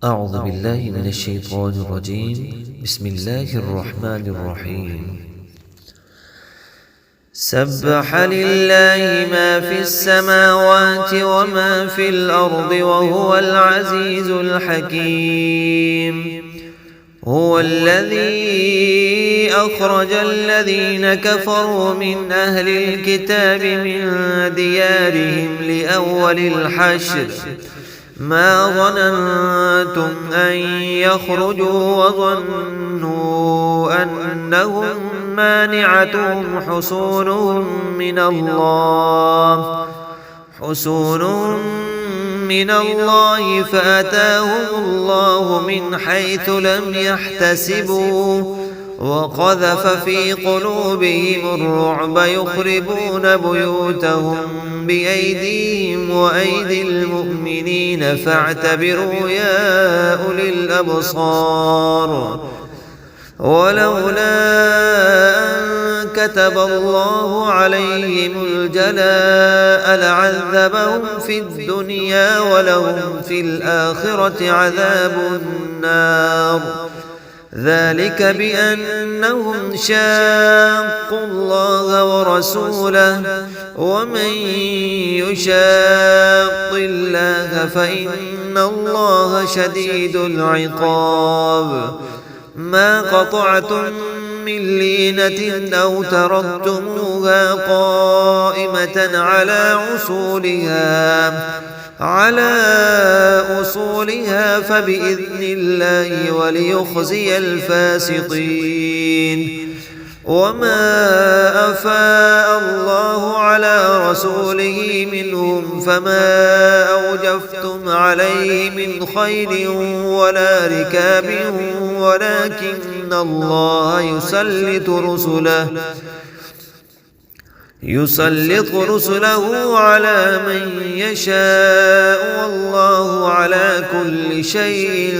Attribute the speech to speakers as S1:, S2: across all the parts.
S1: أعوذ بالله من الشيطان الرجيم. بسم الله الرحمن الرحيم. سبح لله ما في السماوات وما في الأرض وهو العزيز الحكيم. هو الذي أخرج الذين كفروا من أهل الكتاب من ديارهم لأول الحشر ما ظننتم أن يخرجوا وظنوا أنهم مانعتهم حصونهم من الله فأتاهم الله من حيث لم يحتسبوا وقذف في قلوبهم الرعب يخربون بيوتهم بأيديهم وأيدي المؤمنين فاعتبروا يا أولي الأبصار. ولولا أن كتب الله عليهم الجلاء لعذبهم في الدنيا ولهم في الآخرة عذاب النار. ذلك بأنهم شاقوا الله ورسوله ومن يشاق الله فإن الله شديد العقاب. ما قطعتم من لينة أو تركتموها قائمة على أصولها فبإذن الله وليخزي الفاسقين. وما أفاء الله على رسوله منهم فما أوجفتم عليه من خيل ولا ركاب ولكن الله يسلط رسله على من يشاء والله على كل شيء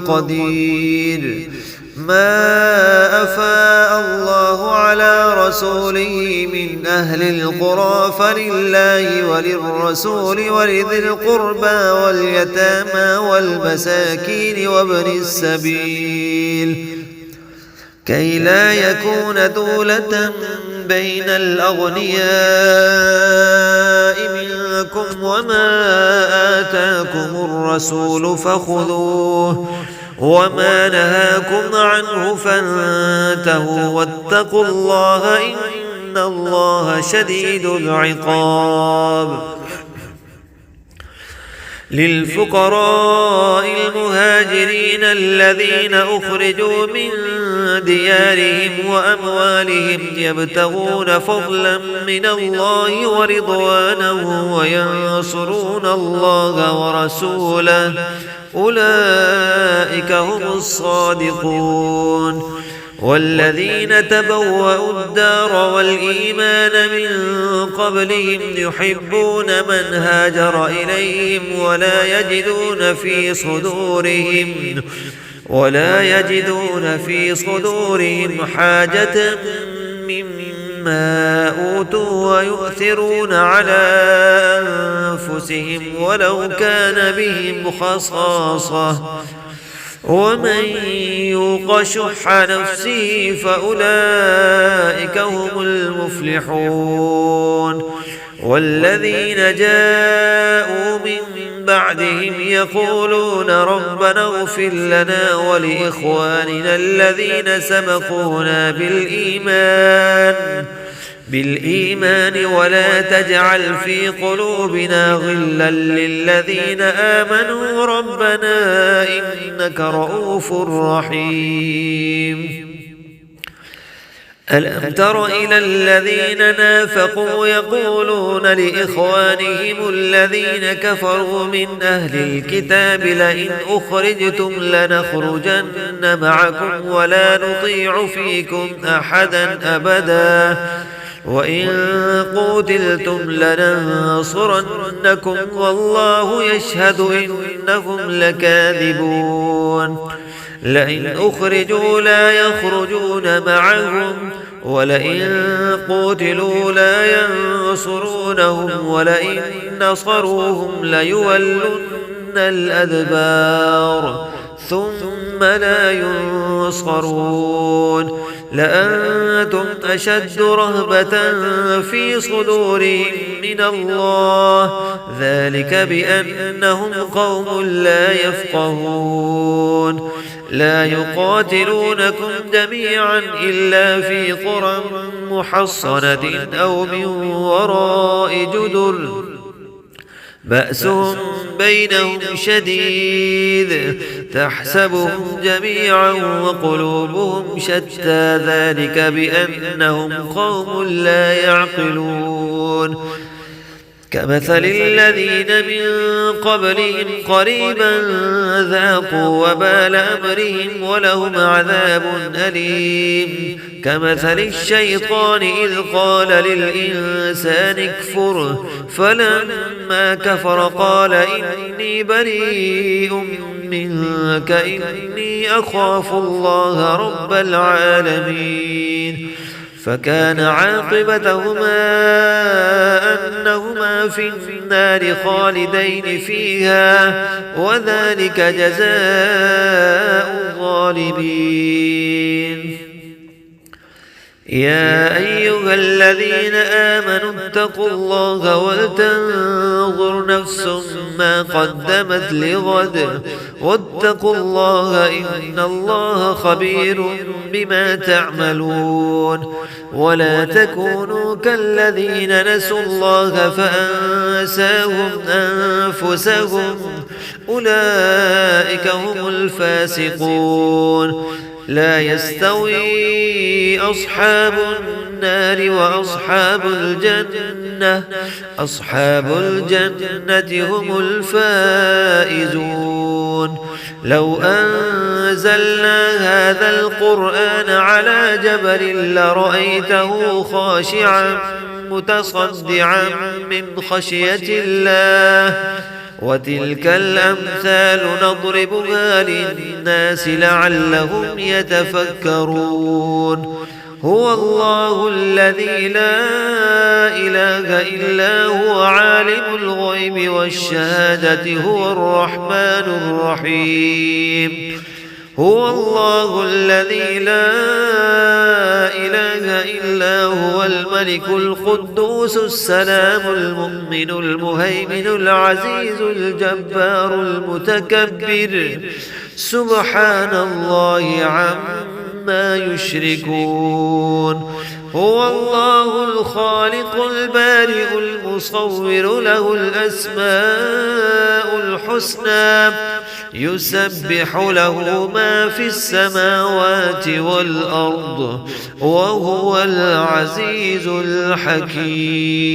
S1: قدير. ما أفاء الله على رسوله من أهل القرى فلله وللرسول ولذي القربى واليتامى والمساكين وابن السبيل كي لا يكون دولة بين الأغنياء منكم. وما آتاكم الرسول فخذوه وما نهاكم عنه فانتهوا واتقوا الله إن الله شديد العقاب. للفقراء المهاجرين الذين أخرجوا من ديارهم وأموالهم يبتغون فضلا من الله ورضوانه وينصرون الله ورسوله أولئك هم الصادقون. والذين تبوأوا الدار والإيمان من قبلهم يحبون من هاجر إليهم ولا يجدون في صدورهم حاجة مما أوتوا ويؤثرون على أنفسهم ولو كان بهم خصاصة ومن يوق شح نفسه فأولئك هم المفلحون. والذين جاءوا من بعدهم يقولون ربنا اغفر لنا ولإخواننا الذين سبقونا بالإيمان ولا تجعل في قلوبنا غلا للذين آمنوا ربنا إنك رؤوف رحيم. ألم تر إلى الذين نافقوا يقولون لإخوانهم الذين كفروا من أهل الكتاب لئن أخرجتم لنخرجن معكم ولا نطيع فيكم أحدا أبدا وإن قتلتم لننصرنكم والله يشهد إنهم لكاذبون. لئن أخرجوا لا يخرجون معهم ولئن قتلوا لا ينصرونهم ولئن نصروهم ليولن الأدبار ثم لا ينصرون لأنتم أشد رهبة في صدورهم من الله ذلك بأنهم قوم لا يفقهون لا يقاتلونكم جميعا إلا في قرى محصنة أو من وراء جدر بأسهم بينهم شديد تحسبهم جميعا وقلوبهم شتى ذلك بأنهم قوم لا يعقلون كمثل الذين من قبلهم قريبا ذاقوا وبال أمرهم ولهم عذاب أليم كمثل الشيطان إذ قال للإنسان اكفر فلما كفر قال إني بريء منك إني أخاف الله رب العالمين فكان عاقبتهما أنهما في النار خالدين فيها وذلك جزاء الظالمين يا أيها الذين آمنوا اتقوا الله ولتنظر نفس ما قدمت لغد واتقوا الله إن الله خبير بما تعملون ولا تكونوا كالذين نسوا الله فأنساهم أنفسهم أولئك هم الفاسقون لا يستوي أصحاب النار وأصحاب الجنة أصحاب الجنة هم الفائزون لو أنزلنا هذا القرآن على جبل لرأيته خاشعا متصدعا من خشية الله وتلك الأمثال نضربها للناس لعلهم يتفكرون هو الله الذي لا إله إلا هو عالم الغيب والشهادة هو الرحمن الرحيم هو الله الذي لا إله إلا هو الملك القدوس السلام المؤمن المهيمن العزيز الجبار المتكبر سبحان الله عما يشركون هو الله الخالق البارئ المصور له الأسماء الحسنى يسبح له ما في السماوات والأرض وهو العزيز الحكيم.